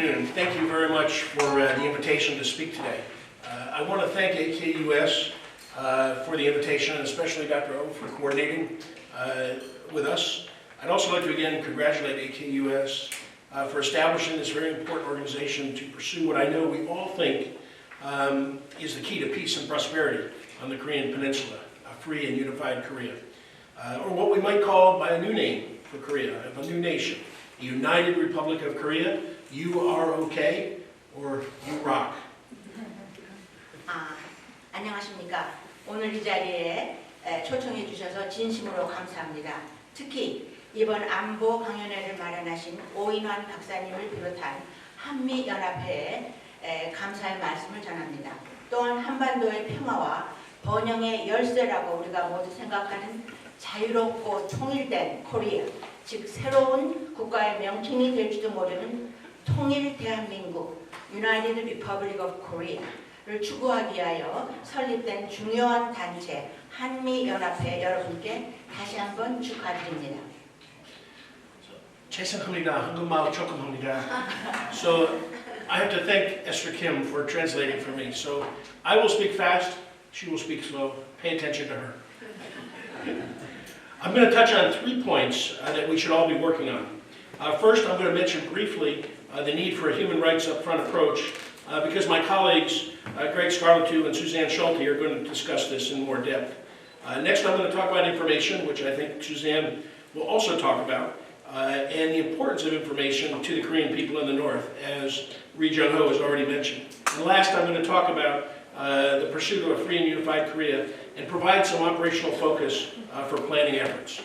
afternoon. Thank you very much for the invitation to speak today. I want to thank AKUS for the invitation, and especially Dr. O for coordinating with us. I'd also like to again congratulate AKUS for establishing this very important organization to pursue what I know we all think is the key to peace and prosperity on the Korean Peninsula, a free and unified Korea. Or what we might call by a new name for Korea, of a new nation, the United Republic of Korea, UROK, or You Rock. 안녕하십니까. 오늘 이 자리에 초청해 주셔서 진심으로 감사합니다. 특히 이번 안보 강연회를 마련하신 오인환 박사님을 비롯한 한미연합회에 감사의 말씀을 전합니다. 또한 한반도의 평화와 번영의 열쇠라고 우리가 모두 생각하는 자유롭고 통일된 코리아, 즉 새로운 국가의 명칭이 될지도 모르는 통일 대한민국 United Republic of Korea를 추구하기 위하여 설립된 중요한 단체 한미연합회 여러분께 다시 한번 축하드립니다. 죄송합니다. 한국말 조금 합니다. So I have to thank Esther Kim for translating for me. So I will speak fast, she will speak slow. Pay attention to her. I'm going to touch on 3 points that we should all be working on. First, I'm going to mention briefly the need for a human rights upfront approach because my colleagues, Greg Scarletou and Suzanne Schulte, are going to discuss this in more depth. Next, I'm going to talk about information, which I think Suzanne will also talk about, and the importance of information to the Korean people in the North, as Ri Jung-ho has already mentioned. And last, I'm going to talk about the pursuit of a free and unified Korea and provide some operational focus for planning efforts.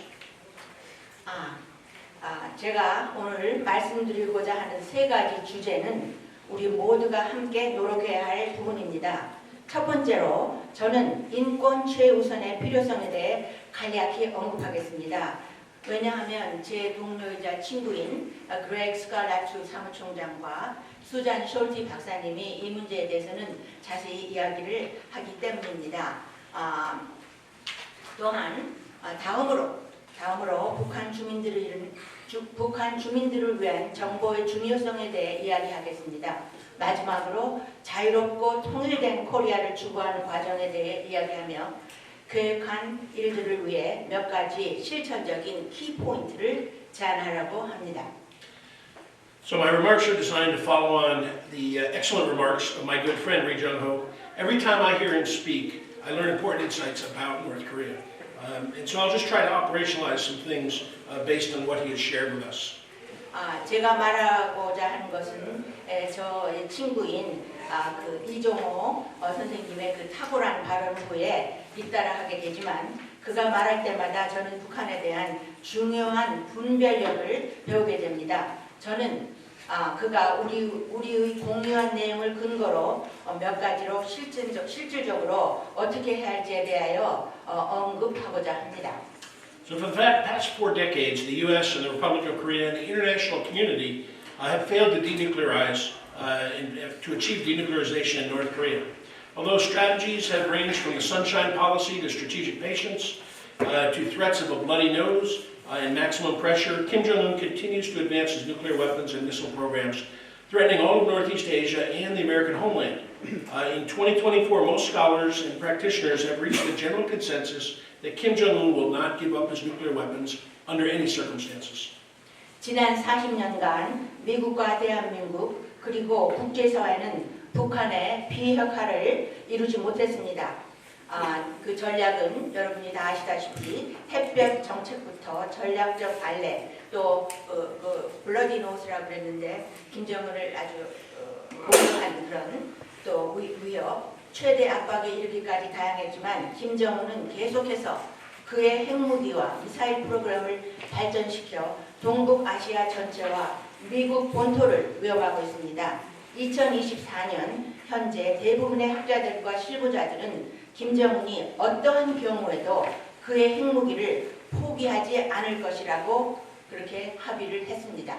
제가 오늘 말씀드리고자 하는 3가지 주제는 우리 모두가 함께 노력해야 할 부분입니다. 첫 번째로 저는 인권 최우선의 필요성에 대해 간략히 언급하겠습니다. 왜냐하면 제 동료이자 친구인 그렉 스칼라투 사무총장과 수잔 숄티 박사님이 이 문제에 대해서는 자세히 이야기를 하기 때문입니다. 또한 다음으로 북한 주민들을 위한 정보의 중요성에 대해 이야기하겠습니다. 마지막으로 자유롭고 통일된 코리아를 추구하는 과정에 대해 이야기하며 계획한 일들을 위해 몇 가지 실천적인 키포인트를 제안하려고 합니다. So my remarks are designed to follow on the excellent remarks of my good friend Ri Jung-ho. Every time I hear him speak, I learn important insights about North Korea. And so I'll just try to operationalize some things based on what he has shared with us. 제가 말하고자 하는 것은 저의 친구인 그 이종호 선생님의 그 탁월한 발언 후에 잇따라하게 되지만 그가 말할 때마다 저는 북한에 대한 중요한 분별력을 배우게 됩니다. 저는 그가 우리의 공유한 내용을 근거로 몇 가지로 실질적으로 어떻게 해야 할지에 대하여 언급하고자 합니다. So for the past 4 decades, the U.S. and the Republic of Korea and the international community have failed to denuclearize to achieve denuclearization in North Korea. Although strategies have ranged from the sunshine policy to strategic patience to threats of a bloody nose and maximum pressure, Kim Jong-un continues to advance his nuclear weapons and missile programs, threatening all of Northeast Asia and the American homeland. In 2024, most scholars and practitioners have reached a general consensus that Kim Jong-un will not give up his nuclear weapons under any circumstances. 지난 40년간 미국과 대한민국 그리고 국제사회는 북한의 비핵화를 이루지 못했습니다. 그 전략은 여러분이 다 아시다시피 햇볕 정책부터 전략적 발레 또 블러디 노스라고 그랬는데 김정은을 아주 공격한 그런 또 위협 최대 압박에 이르기까지 다양했지만 김정은은 계속해서 그의 핵무기와 미사일 프로그램을 발전시켜 동북아시아 전체와 미국 본토를 위협하고 있습니다. 2024년 현재 대부분의 학자들과 실무자들은 김정은이 어떠한 경우에도 그의 핵무기를 포기하지 않을 것이라고 그렇게 합의를 했습니다.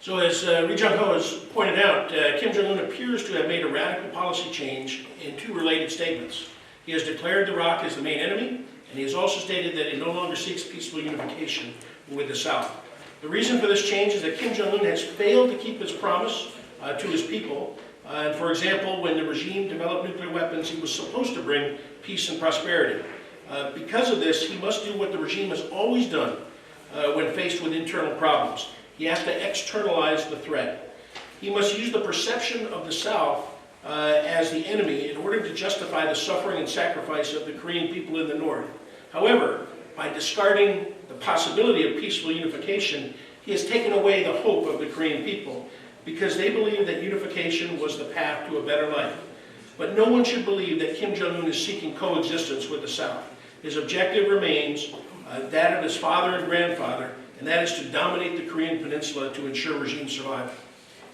So as Ri Jung-ho has pointed out, Kim Jong-un appears to have made a radical policy change in 2 related statements. He has declared the ROC as the main enemy, and he has also stated that he no longer seeks peaceful unification with the South. The reason for this change is that Kim Jong-un has failed to keep his promise to his people. For example, when the regime developed nuclear weapons, he was supposed to bring peace and prosperity. Because of this, he must do what the regime has always done when faced with internal problems. He has to externalize the threat. He must use the perception of the South as the enemy in order to justify the suffering and sacrifice of the Korean people in the North. However, by discarding the possibility of peaceful unification, he has taken away the hope of the Korean people because they believe that unification was the path to a better life. But no one should believe that Kim Jong-un is seeking coexistence with the South. His objective remains that of his father and grandfather, and that is to dominate the Korean peninsula to ensure regime survival.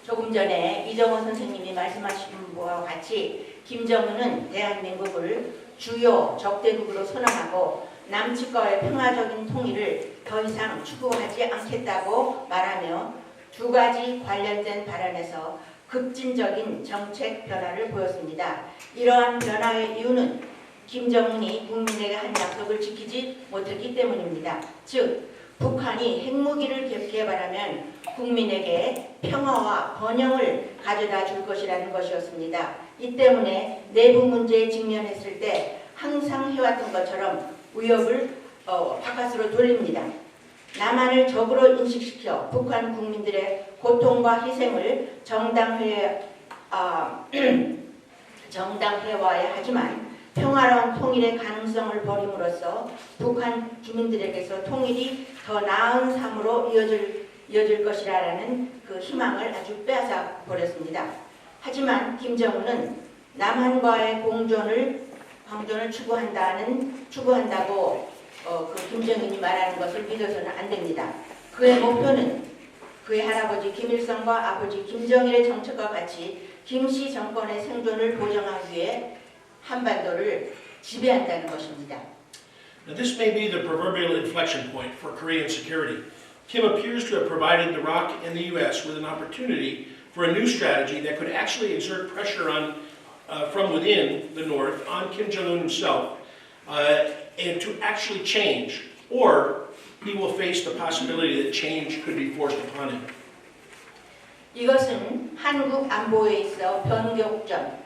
조금 전에 이정호 선생님이 말씀하신 바와 같이 김정은은 대한민국을 주요 적대국으로 선언하고 남측과의 평화적인 통일을 더 이상 추구하지 않겠다고 말하며 두 가지 관련된 발언에서 급진적인 정책 변화를 보였습니다. 이러한 변화의 이유는 김정은이 국민에게 한 약속을 지키지 못했기 때문입니다. 즉, 북한이 핵무기를 개발하면 국민에게 평화와 번영을 가져다 줄 것이라는 것이었습니다. 이 때문에 내부 문제에 직면했을 때 항상 해왔던 것처럼 위협을 바깥으로 돌립니다. 남한을 적으로 인식시켜 북한 국민들의 고통과 희생을 정당화해야 하지만 평화로운 통일의 가능성을 버림으로써 북한 주민들에게서 통일이 더 나은 삶으로 이어질 것이라는 그 희망을 아주 빼앗아 버렸습니다. 하지만 김정은은 남한과의 공존을 추구한다고 그 김정은이 말하는 것을 믿어서는 안 됩니다. 그의 목표는 그의 할아버지 김일성과 아버지 김정일의 정책과 같이 김씨 정권의 생존을 보장하기 위해 한반도를 지배한다는 것입니다. Now this may be the proverbial inflection point for Korean security. Kim appears to have provided the ROC and the U.S. with an opportunity for a new strategy that could actually exert pressure on, from within the North on Kim Jong-un himself and to actually change, or he will face the possibility that change could be forced upon him. 이것은 한국 안보에 있어 변곡점,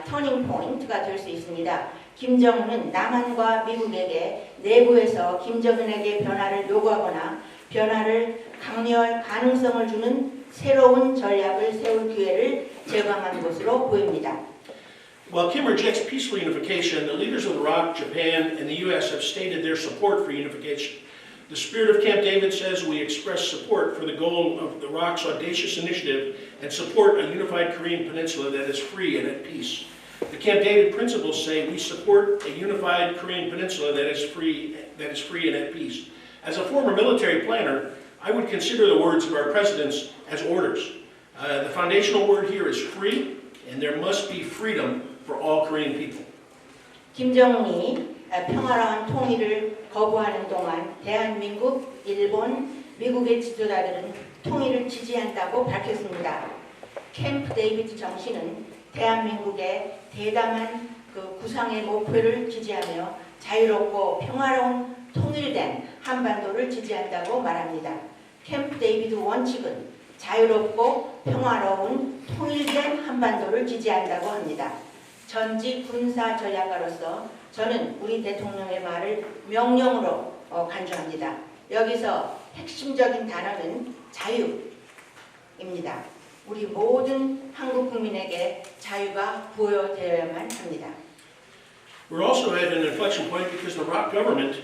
터닝 포인트가 될 수 있습니다. 김정은은 남한과 미국에게 내부에서 김정은에게 변화를 요구하거나 변화를 강요할 가능성을 주는 새로운 전략을 세울 기회를 제공한 것으로 보입니다. While Kim rejects peaceful unification, the leaders of the ROC, Japan, and the U.S. have stated their support for unification. The spirit of Camp David says we express support for the goal of the ROC's audacious initiative and support a unified Korean peninsula that is free and at peace. The Camp David principles say we support a unified Korean peninsula that is free and at peace. As a former military planner, I would consider the words of our presidents as orders. The foundational word here is free, and there must be freedom for all Korean people. 김정은이 평화로운 통일을 거부하는 동안 대한민국, 일본, 미국의 지도자들은 통일을 지지한다고 밝혔습니다. 캠프 데이비드 정신은 대한민국의 대담한 그 구상의 목표를 지지하며 자유롭고 평화로운 통일된 한반도를 지지한다고 말합니다. 캠프 데이비드 원칙은 자유롭고 평화로운 통일된 한반도를 지지한다고 합니다. 전직 군사 전략가로서 저는 우리 대통령의 말을 명령으로 간주합니다. 여기서 핵심적인 단어는 자유입니다. 우리 모든 한국 국민에게 자유가 부여되어야만 합니다. We're also at an inflection point because the ROC government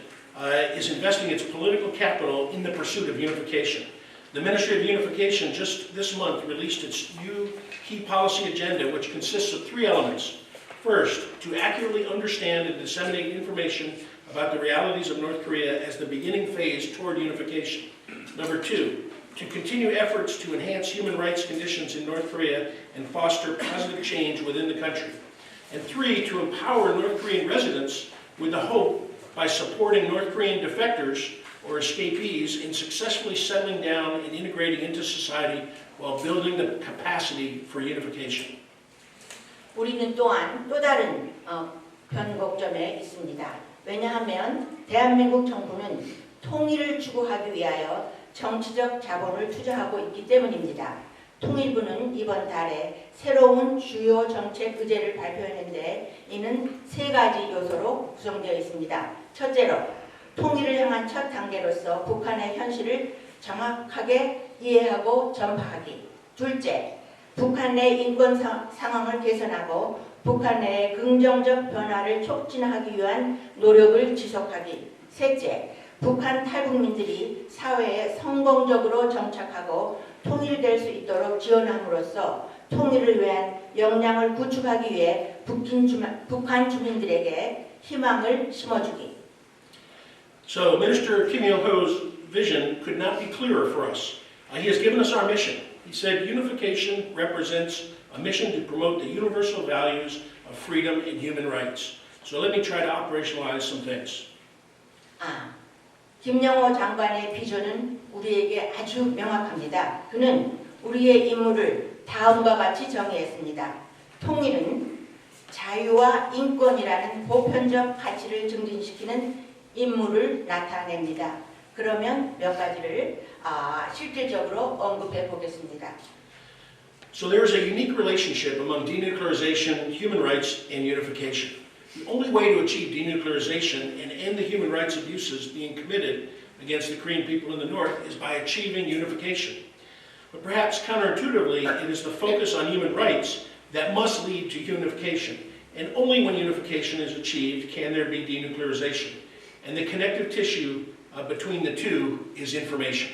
is investing its political capital in the pursuit of unification. The Ministry of Unification just this month released its new key policy agenda, which consists of three elements. First, to accurately understand and disseminate information about the realities of North Korea as the beginning phase toward unification. Number two, to continue efforts to enhance human rights conditions in North Korea and foster positive change within the country. And three, to empower North Korean residents with the hope by supporting North Korean defectors or escapees in successfully settling down and integrating into society while building the capacity for unification. 우리는 또한 또 다른 변곡점에 있습니다. 왜냐하면 대한민국 정부는 통일을 추구하기 위하여 정치적 자본을 투자하고 있기 때문입니다. 통일부는 이번 달에 새로운 주요 정책 의제를 발표했는데 이는 세 가지 요소로 구성되어 있습니다. 첫째로 통일을 향한 첫 단계로서 북한의 현실을 정확하게 이해하고 전파하기. 둘째, 북한 내 인권 상황을 개선하고 북한 내의 긍정적 변화를 촉진하기 위한 노력을 지속하기. 셋째, 북한 탈북민들이 사회에 성공적으로 정착하고 통일될 수 있도록 지원함으로써 통일을 위한 역량을 구축하기 위해 북한 주민들에게 희망을 심어주기. So Minister Kim Il-ho's vision could not be clearer for us. He has given us our mission. He said unification represents a mission to promote the universal values of freedom and human rights. So let me try to operationalize some things. 김영호 장관의 비전은 우리에게 아주 명확합니다. 그는 우리의 임무를 다음과 같이 정의했습니다. 통일은 자유와 인권이라는 보편적 가치를 증진시키는 임무를 나타냅니다. 그러면 몇 가지를 실질적으로 언급해 보겠습니다. So there is a unique relationship among denuclearization, human rights, and unification. The only way to achieve denuclearization and end the human rights abuses being committed against the Korean people in the North is by achieving unification. But perhaps counterintuitively, it is the focus on human rights that must lead to unification. And only when unification is achieved can there be denuclearization. And the connective tissue between the two is information.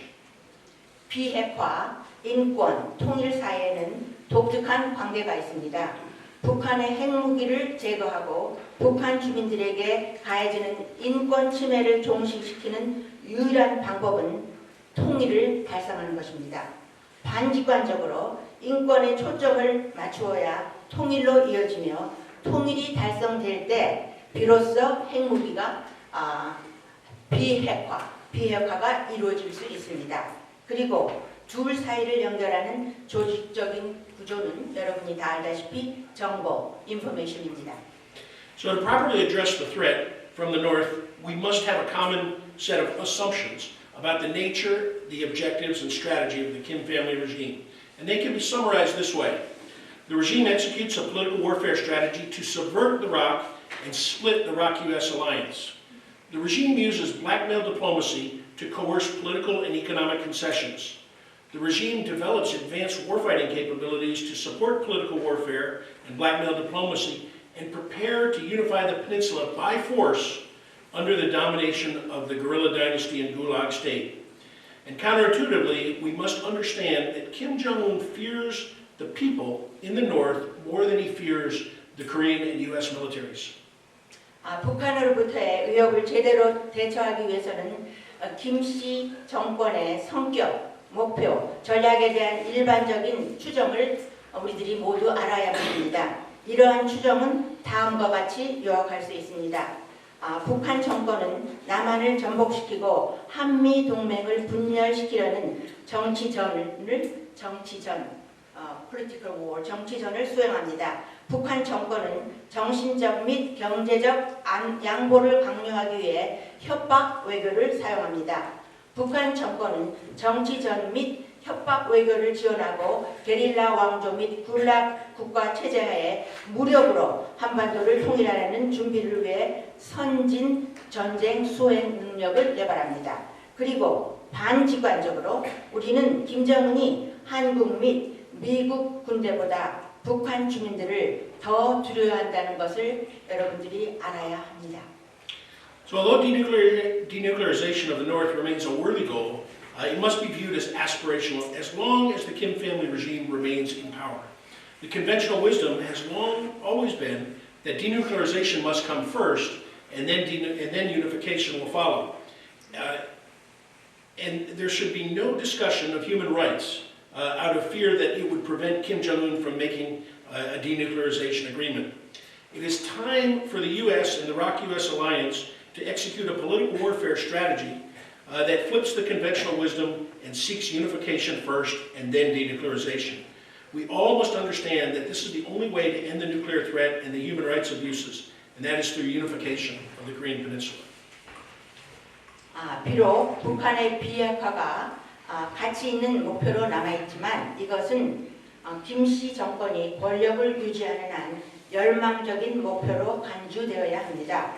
비핵화, 인권, 통일 사이에는 독특한 관계가 있습니다. 북한의 핵무기를 제거하고 북한 주민들에게 가해지는 인권 침해를 종식시키는 유일한 방법은 통일을 달성하는 것입니다. 반직관적으로 인권에 초점을 맞추어야 통일로 이어지며 통일이 달성될 때 비로소 핵무기가 비핵화가 이루어질 수 있습니다. 그리고 둘 사이를 연결하는 조직적인 구조는 여러분이 다 알다시피 정보, 인포메이션입니다. So to properly address the threat from the North, we must have a common set of assumptions about the nature, the objectives, and strategy of the Kim family regime. And they can be summarized this way. The regime executes a political warfare strategy to subvert the ROC and split the ROC-US alliance. The regime uses blackmail diplomacy to coerce political and economic concessions. The regime develops advanced warfighting capabilities to support political warfare and blackmail diplomacy and prepare to unify the peninsula by force under the domination of the guerrilla dynasty and Gulag state. And counterintuitively, we must understand that Kim Jong-un fears the people in the North more than he fears the Korean and US militaries. 북한으로부터의 위협을 제대로 대처하기 위해서는 김씨 정권의 성격, 목표, 전략에 대한 일반적인 추정을 우리들이 모두 알아야 합니다. 이러한 추정은 다음과 같이 요약할 수 있습니다. 북한 정권은 남한을 전복시키고 한미 동맹을 분열시키려는 political war, 정치전을 수행합니다. 북한 정권은 정신적 및 경제적 양보를 강요하기 위해 협박 외교를 사용합니다. 북한 정권은 정치전 및 협박 외교를 지원하고 게릴라 왕조 및 굴락 국가 체제하에 무력으로 한반도를 통일하려는 준비를 위해 선진 전쟁 수행 능력을 개발합니다. 그리고 반직관적으로 우리는 김정은이 한국 및 미국 군대보다 북한 주민들을 더 두려워한다는 것을 여러분들이 알아야 합니다. So although denuclearization of the North remains a worthy goal, it must be viewed as aspirational as long as the Kim family regime remains in power. The conventional wisdom has always been that denuclearization must come first, and then unification will follow. And there should be no discussion of human rights out of fear that it would prevent Kim Jong-un from making a denuclearization agreement. It is time for the U.S. and the ROC-US alliance to execute a political warfare strategy that flips the conventional wisdom and seeks unification first and then denuclearization. We all must understand that this is the only way to end the nuclear threat and the human rights abuses, and that is through unification of the Korean Peninsula. 비록 북한의 비핵화가 가치 있는 목표로 남아있지만 이것은 김씨 정권이 권력을 유지하는 한 열망적인 목표로 간주되어야 합니다.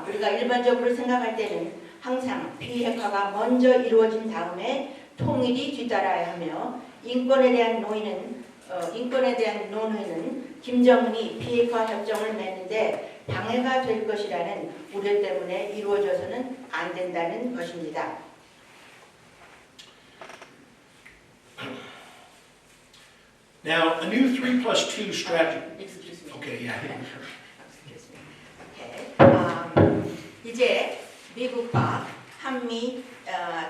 우리가 일반적으로 생각할 때는 항상 비핵화가 먼저 이루어진 다음에 통일이 뒤따라야 하며 인권에 대한 논의는 김정은이 비핵화 협정을 맺는데 방해가 될 것이라는 우려 때문에 이루어져서는 안 된다는 것입니다. Now, a new 3+2 strategy. Excuse me. Okay, yeah. Excuse me. Okay. 이제 미국과 한미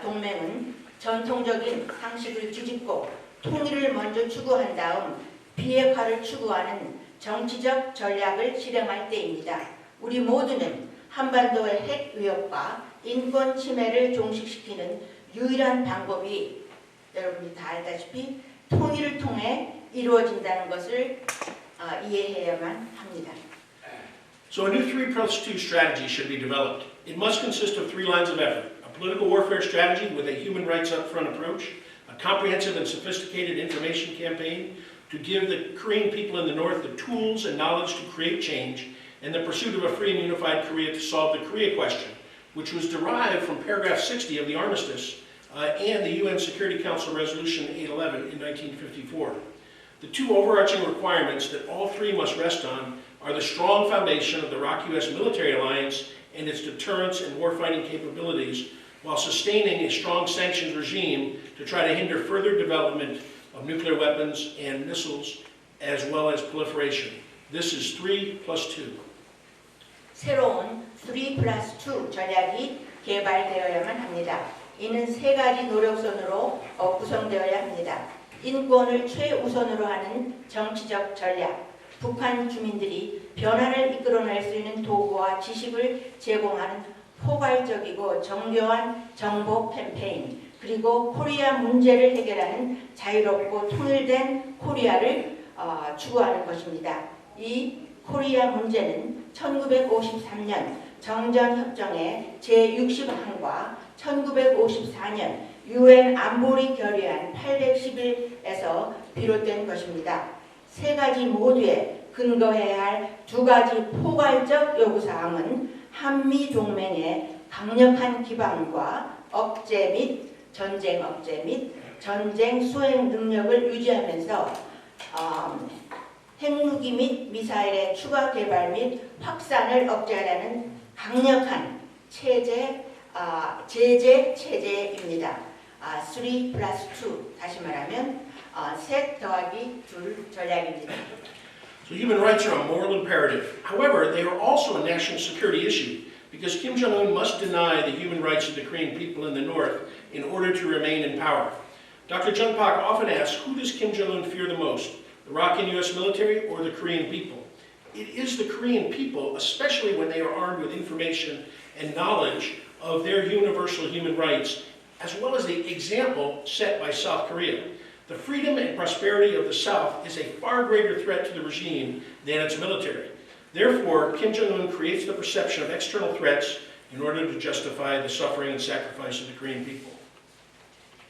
동맹은 전통적인 상식을 뒤집고 통일을 먼저 추구한 다음 비핵화를 추구하는 정치적 전략을 실행할 때입니다. 우리 모두는 한반도의 핵 위협과 인권 침해를 종식시키는 유일한 방법이 여러분이 다 알다시피 통일을 통해 이루어진다는 것을 이해해야만 합니다. So a new 3+2 strategy should be developed. It must consist of 3 lines of effort: a political warfare strategy with a human rights upfront approach, a comprehensive and sophisticated information campaign to give the Korean people in the North the tools and knowledge to create change, and the pursuit of a free and unified Korea to solve the Korea question, which was derived from paragraph 60 of the armistice and the UN Security Council Resolution 811 in 1954. The two overarching requirements that all three must rest on are the strong foundation of the ROK-US military alliance and its deterrence and warfighting capabilities, while sustaining a strong sanctions regime to try to hinder further development of nuclear weapons and missiles, as well as proliferation. This is 3+2. 새로운 3+2 전략이 개발되어야만 합니다. 이는 3가지 노력선으로 구성되어야 합니다. 인권을 최우선으로 하는 정치적 전략, 북한 주민들이 변화를 이끌어낼 수 있는 도구와 지식을 제공하는 포괄적이고 정교한 정보 캠페인, 그리고 코리아 문제를 해결하는 자유롭고 통일된 코리아를 추구하는 것입니다. 이 코리아 문제는 1953년 정전협정의 제60항과 1954년 UN 안보리 결의안 811에서 비롯된 것입니다. 3가지 모두에 근거해야 할 2가지 포괄적 요구사항은 한미 동맹의 강력한 기반과 전쟁 억제 및 전쟁 수행 능력을 유지하면서 핵무기 및 미사일의 추가 개발 및 확산을 억제하라는 강력한 제재 체제입니다. 3+2, 다시 말하면 셋 더하기 둘 전략입니다. So human rights are a moral imperative. However, they are also a national security issue because Kim Jong-un must deny the human rights of the Korean people in the North in order to remain in power. Dr. Jung Pak often asks, who does Kim Jong-un fear the most, the ROK and U.S. military or the Korean people? It is the Korean people, especially when they are armed with information and knowledge of their universal human rights, as well as the example set by South Korea. The freedom and prosperity of the South is a far greater threat to the regime than its military. Therefore, Kim Jong-un creates the perception of external threats in order to justify the suffering and sacrifice of the Korean people.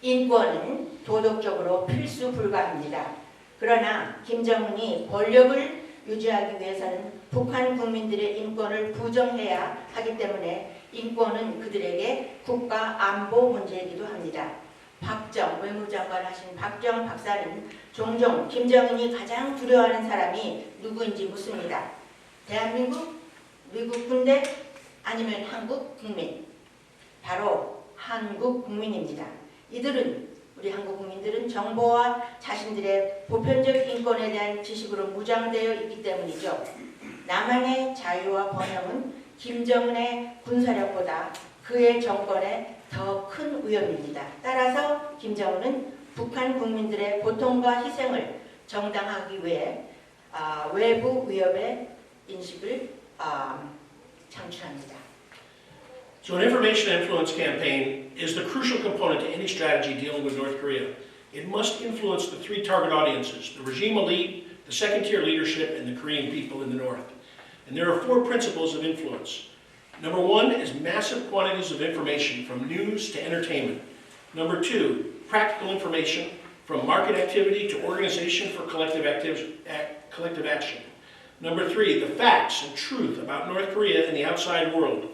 인권은 도덕적으로 필수 불가합니다. 그러나 김정은이 권력을 유지하기 위해서는 북한 국민들의 인권을 부정해야 하기 때문에 인권은 그들에게 국가 안보 문제이기도 합니다. 박정 외무장관 하신 박정 박사는 종종 김정은이 가장 두려워하는 사람이 누구인지 묻습니다. 대한민국, 미국 군대, 아니면 한국 국민. 바로 한국 국민입니다. 우리 한국 국민들은 정보와 자신들의 보편적 인권에 대한 지식으로 무장되어 있기 때문이죠. 남한의 자유와 번영은 김정은의 군사력보다 그의 정권에 더 큰 위험입니다. 따라서 김정은은 북한 국민들의 고통과 희생을 정당화하기 위해 외부 위협의 인식을 창출합니다. So an information influence campaign is the crucial component to any strategy dealing with North Korea. It must influence the 3 target audiences, the regime elite, the second-tier leadership, and the Korean people in the North. And there are 4 principles of influence. Number 1 is massive quantities of information, from news to entertainment. Number 2, practical information from market activity to organization for collective action. Number 3, the facts and truth about North Korea and the outside world.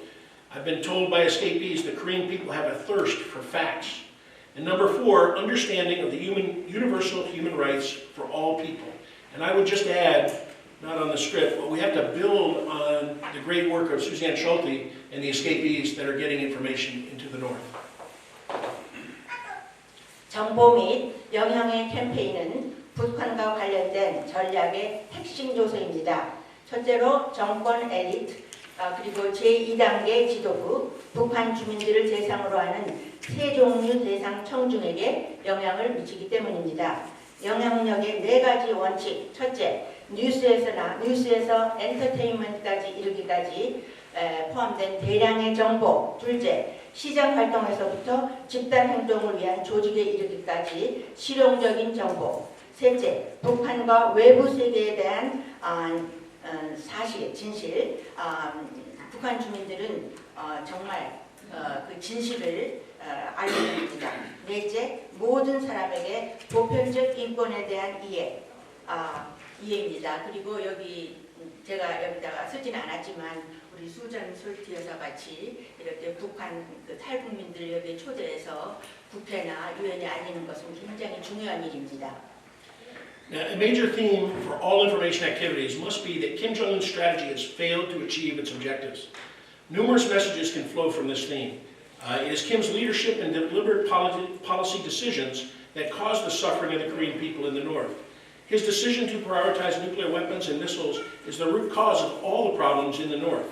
I've been told by escapees that Korean people have a thirst for facts. And number 4, understanding of the universal human rights for all people. And I would just add, not on the script, but we have to build on the great work of Suzanne Schulte and the escapees that are getting information into the North. 정보 및 영향의 캠페인은 북한과 관련된 전략의 핵심 요소입니다. 첫째로 정권 에리트, 그리고 제2단계 지도부, 북한 주민들을 대상으로 하는 세 종류 대상 청중에게 영향을 미치기 때문입니다. 영향력의 4가지 원칙, 첫째, 뉴스에서 엔터테인먼트까지 이르기까지 포함된 대량의 정보, 둘째, 시장 활동에서부터 집단 행동을 위한 조직에 이르기까지 실용적인 정보, 셋째, 북한과 외부 세계에 대한 사실, 진실, 북한 주민들은 정말 그 진실을 알고 있습니다. 넷째, 모든 사람에게 보편적 인권에 대한 이해입니다. 그리고 여기 제가 여기다가 쓰지는 않았지만 우리 수잔 솔티 여사 같이 이렇게 북한 그 탈북민들을 여기 초대해서 국회나 유엔에 알리는 것은 굉장히 중요한 일입니다. Now, a major theme for all information activities must be that Kim Jong-un's strategy has failed to achieve its objectives. Numerous messages can flow from this theme. It is Kim's leadership and deliberate policy decisions that caused the suffering of the Korean people in the North. His decision to prioritize nuclear weapons and missiles is the root cause of all the problems in the North.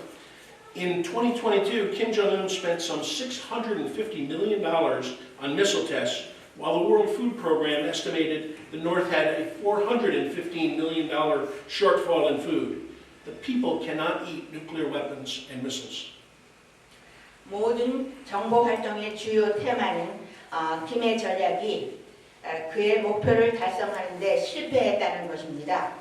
In 2022, Kim Jong-un spent some $650 million on missile tests, while the World Food Program estimated the North had a $415 million shortfall in food. The people cannot eat nuclear weapons and missiles. 모든 정보 활동의 주요 테마는 김의 전략이 그의 목표를 달성하는 데 실패했다는 것입니다.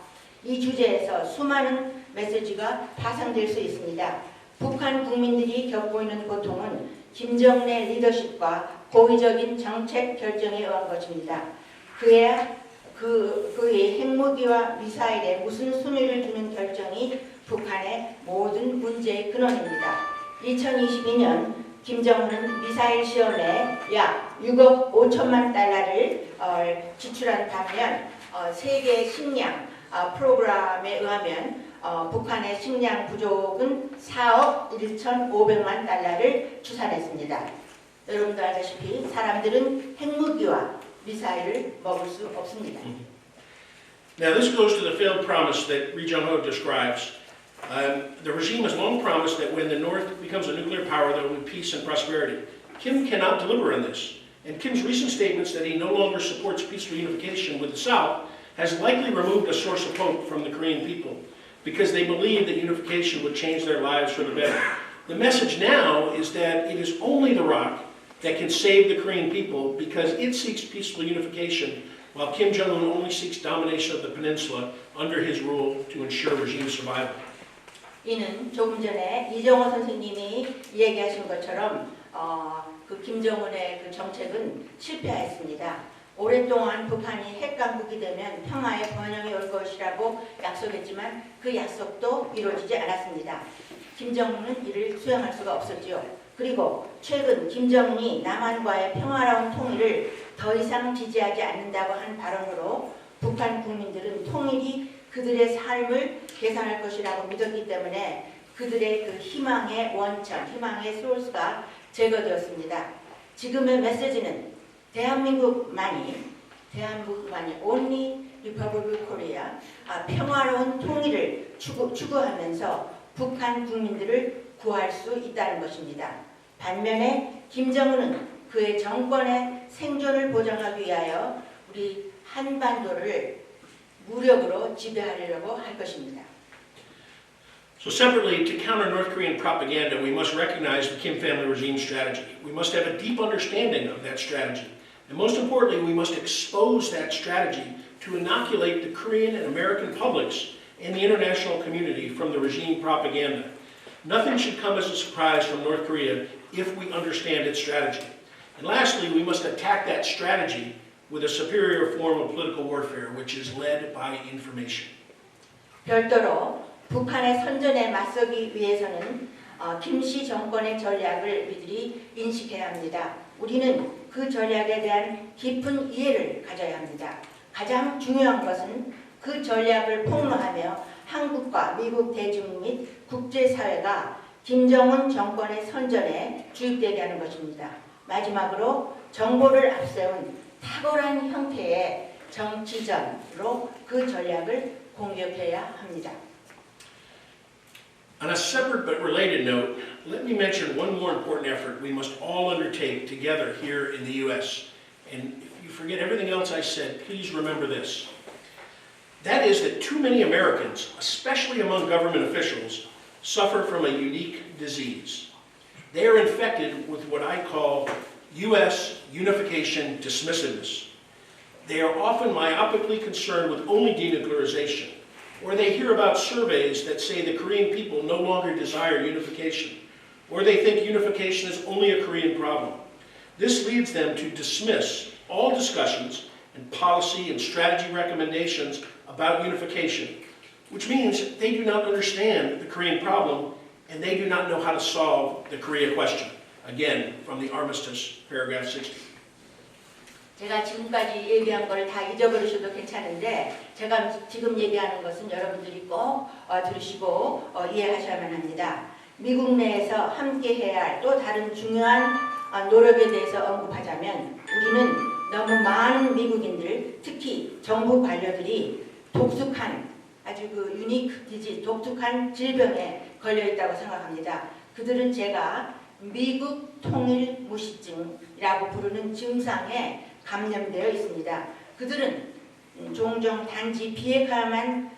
이 주제에서 수많은 메시지가 파생될 수 있습니다. 북한 국민들이 겪고 있는 고통은 김정은의 리더십과 고의적인 정책 결정에 의한 것입니다. 그의 핵무기와 미사일에 무슨 순위를 주는 결정이 북한의 모든 문제의 근원입니다. 2022년 김정은은 미사일 시험에 약 6억 5천만 달러를 지출한 반면 세계 식량 프로그램에 의하면 북한의 식량 부족은 4억 1,500만 달러를 추산했습니다. 여러분도 알다시피 사람들은 핵무기와 미사일을 먹을 수 없습니다. Now this goes to the failed promise that Ri Jong-ho describes. The regime has long promised that when the North becomes a nuclear power, there will be peace and prosperity. Kim cannot deliver on this, and Kim's recent statements that he no longer supports peaceful unification with the South has likely removed a source of hope from the Korean people, because they believe that unification would change their lives for the better. The message now is that it is only the ROC that can save the Korean people, because it seeks peaceful unification, while Kim Jong-un only seeks domination of the peninsula under his rule to ensure regime survival. 이는 조금 전에 이정호 선생님이 얘기하신 것처럼 그 김정은의 그 정책은 실패했습니다. 오랫동안 북한이 핵강국이 되면 평화의 번영이 올 것이라고 약속했지만 그 약속도 이루어지지 않았습니다. 김정은은 이를 수행할 수가 없었지요. 그리고 최근 김정은이 남한과의 평화로운 통일을 더 이상 지지하지 않는다고 한 발언으로 북한 국민들은 통일이 그들의 삶을 개선할 것이라고 믿었기 때문에 그들의 그 희망의 원천, 희망의 소스가 제거되었습니다. 지금의 메시지는 대한민국만이 only Republic of Korea 평화로운 통일을 추구하면서 북한 국민들을 구할 수 있다는 것입니다. 반면에 김정은은 그의 정권의 생존을 보장하기 위하여 우리 한반도를 무력으로 지배하려고 할 것입니다. So separately, to counter North Korean propaganda, we must recognize the Kim family regime strategy. We must have a deep understanding of that strategy. And most importantly, we must expose that strategy to inoculate the Korean and American publics and the international community from the regime propaganda. Nothing should come as a surprise from North Korea if we understand its strategy. And lastly, we must attack that strategy with a superior form of political warfare, which is led by information. 별도로 북한의 선전에 맞서기 위해서는 김씨 정권의 전략을 우리들이 인식해야 합니다. 우리는 그 전략에 대한 깊은 이해를 가져야 합니다. 가장 중요한 것은 그 전략을 폭로하며 한국과 미국 대중 및 국제사회가 김정은 정권의 선전에 주입되게 하는 것입니다. 마지막으로 정보를 앞세운 탁월한 형태의 정치전으로 그 전략을 공격해야 합니다. On a separate but related note, let me mention one more important effort we must all undertake together here in the U.S. And if you forget everything else I said, please remember this. That is that too many Americans, especially among government officials, suffer from a unique disease. They are infected with what I call U.S. unification dismissiveness. They are often myopically concerned with only denuclearization, or they hear about surveys that say the Korean people no longer desire unification, or they think unification is only a Korean problem. This leads them to dismiss all discussions and policy and strategy recommendations about unification, which means they do not understand the Korean problem and they do not know how to solve the Korea question. Again, from the Armistice, paragraph 60. 제가 지금까지 얘기한 걸 다 잊어버리셔도 괜찮은데 제가 지금 얘기하는 것은 여러분들이 꼭 들으시고 이해하셔야만 합니다. 미국 내에서 함께 해야 할 또 다른 중요한 노력에 대해서 언급하자면 우리는 너무 많은 미국인들, 특히 정부 관료들이 독특한 아주 그 유니크 디지, 독특한 질병에 걸려 있다고 생각합니다. 그들은 제가 미국 통일 무시증이라고 부르는 증상에 감염되어 있습니다. 그들은 종종 단지 비핵화에만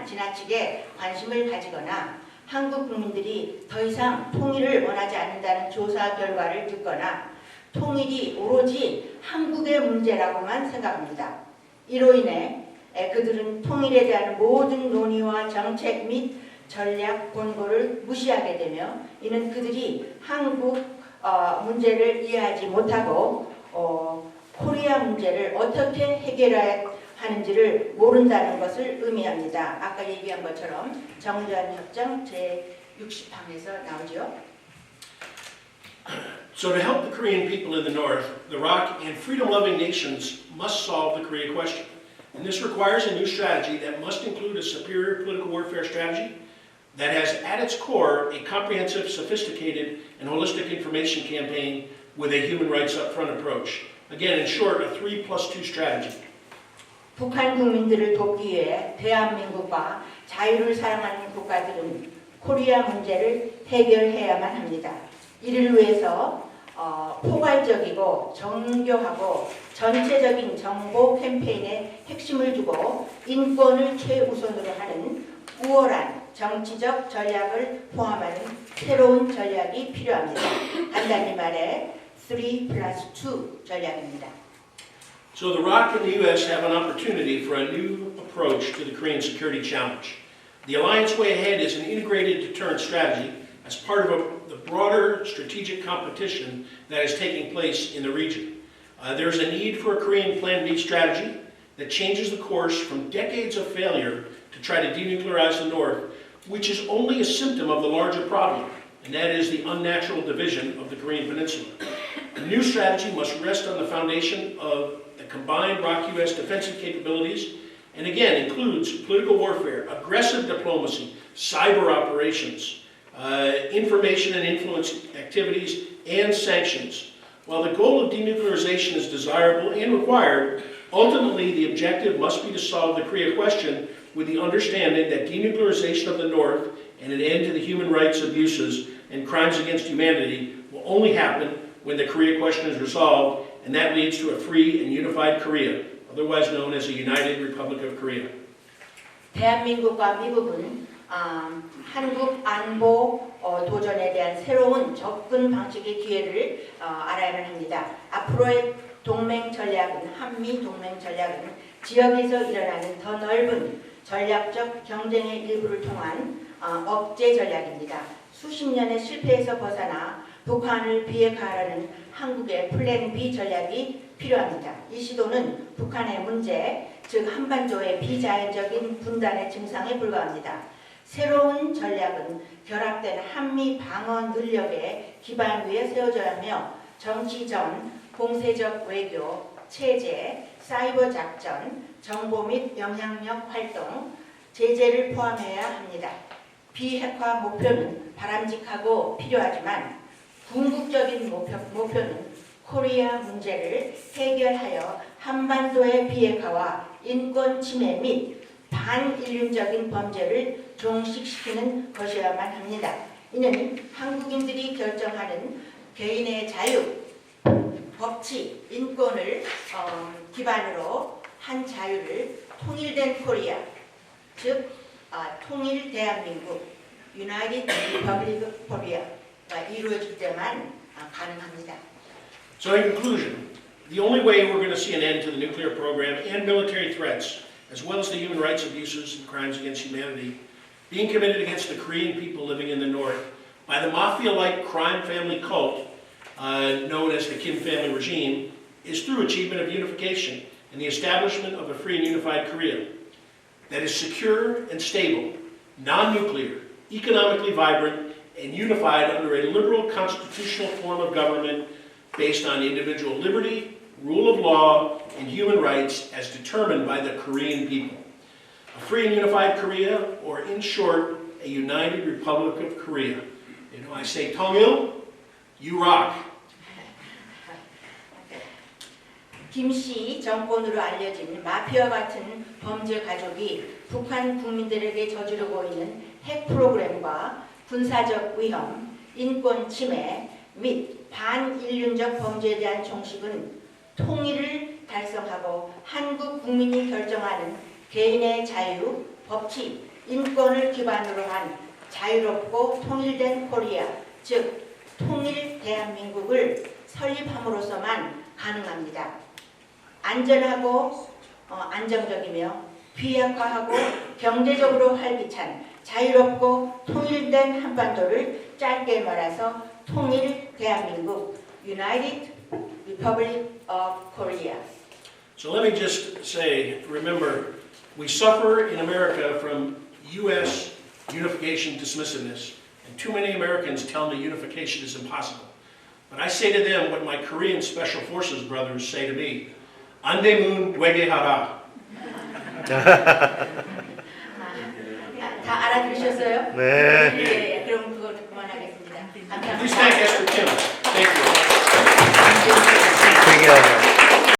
지나치게 관심을 가지거나 한국 국민들이 더 이상 통일을 원하지 않는다는 조사 결과를 듣거나 통일이 오로지 한국의 문제라고만 생각합니다. 이로 인해 그들은 통일에 대한 모든 논의와 정책 및 전략 권고를 무시하게 되며 이는 그들이 한국 문제를 이해하지 못하고 코리아 문제를 어떻게 해결해야 하는지를 모른다는 것을 의미합니다. 아까 얘기한 것처럼 정전 협정 제60항에서 나오죠. So to help the Korean people in the North, the ROC and freedom-loving nations must solve the Korea question. And this requires a new strategy that must include a superior political warfare strategy that has at its core a comprehensive, sophisticated, and holistic information campaign with a human rights upfront approach. Again, in short, a 3+2 strategy. 북한 국민들을 돕기 위해 대한민국과 자유를 사랑하는 국가들은 코리아 문제를 해결해야만 합니다. 이를 위해서 포괄적이고 정교하고 전체적인 정보 캠페인에 핵심을 두고 인권을 최우선으로 하는 우월한 정치적 전략을 포함하는 새로운 전략이 필요합니다. 간단히 말해 3+2 전략입니다. So the ROC and the U.S. have an opportunity for a new approach to the Korean security challenge. The alliance way ahead is an integrated deterrent strategy as part of the broader strategic competition that is taking place in the region. There's a need for a Korean Plan B strategy that changes the course from decades of failure to try to denuclearize the North, which is only a symptom of the larger problem, and that is the unnatural division of the Korean Peninsula. A new strategy must rest on the foundation of the combined ROC-U.S. defensive capabilities, and again includes political warfare, aggressive diplomacy, cyber operations, information and influence activities, and sanctions. While the goal of denuclearization is desirable and required, ultimately the objective must be to solve the Korea question with the understanding that denuclearization of the North and an end to the human rights abuses and crimes against humanity will only happen when the Korea question is resolved, and that leads to a free and unified Korea, otherwise known as the United Republic of Korea. 대한민국과 미국은 한국 안보 도전에 대한 새로운 접근 방식의 기회를 알아야만 합니다. 앞으로의 동맹 전략은 한미 동맹 전략은 지역에서 일어나는 더 넓은 전략적 경쟁의 일부를 통한 억제 전략입니다. 수십 년의 실패에서 벗어나 북한을 비핵화하려는 한국의 플랜 B 전략이 필요합니다. 이 시도는 북한의 문제, 즉 한반도의 비자연적인 분단의 증상에 불과합니다. 새로운 전략은 결합된 한미 방어 능력의 기반 위에 세워져야 하며 정치전, 공세적 외교, 체제, 사이버 작전, 정보 및 영향력 활동, 제재를 포함해야 합니다. 비핵화 목표는 바람직하고 필요하지만 궁극적인 목표는 코리아 문제를 해결하여 한반도의 비핵화와 인권 침해 및 반인륜적인 범죄를 종식시키는 것이어야만 합니다. 이는 한국인들이 결정하는 개인의 자유, 법치, 인권을 기반으로 한 자유를 통일된 코리아, 즉 통일 대한민국, United Republic of Korea가 이루어질 때만 가능합니다. So in conclusion, the only way we're going to see an end to the nuclear program and military threats, as well as the human rights abuses and crimes against humanity being committed against the Korean people living in the North by the mafia-like crime family cult known as the Kim family regime, is through achievement of unification and the establishment of a free and unified Korea that is secure and stable, non-nuclear, economically vibrant, and unified under a liberal constitutional form of government based on individual liberty, rule of law, and human rights as determined by the Korean people. A free and unified Korea, or in short, a united Republic of Korea. You know, I say, Tongil, you rock. 김씨 정권으로 알려진 마피아 같은 범죄 가족이 북한 국민들에게 저지르고 있는 핵 프로그램과 군사적 위험, 인권 침해 및 반인륜적 범죄에 대한 종식은 통일을 달성하고 한국 국민이 결정하는 개인의 자유, 법치, 인권을 기반으로 한 자유롭고 통일된 코리아, 즉 통일 대한민국을 설립함으로써만 가능합니다. 안전하고 안정적이며 비핵화하고 경제적으로 활기찬 자유롭고 통일된 한반도를 짧게 말해서 통일 대한민국 United Republic of Korea. So let me just say, remember, we suffer in America from U.S. unification dismissiveness, and too many Americans tell me unification is impossible. But I say to them what my Korean Special Forces brothers say to me, 안대문 되게 하라. 다 알아들으셨어요? 네. 네, 그럼 그거 그만하겠습니다. 감사합니다. Please thank Esther Kim.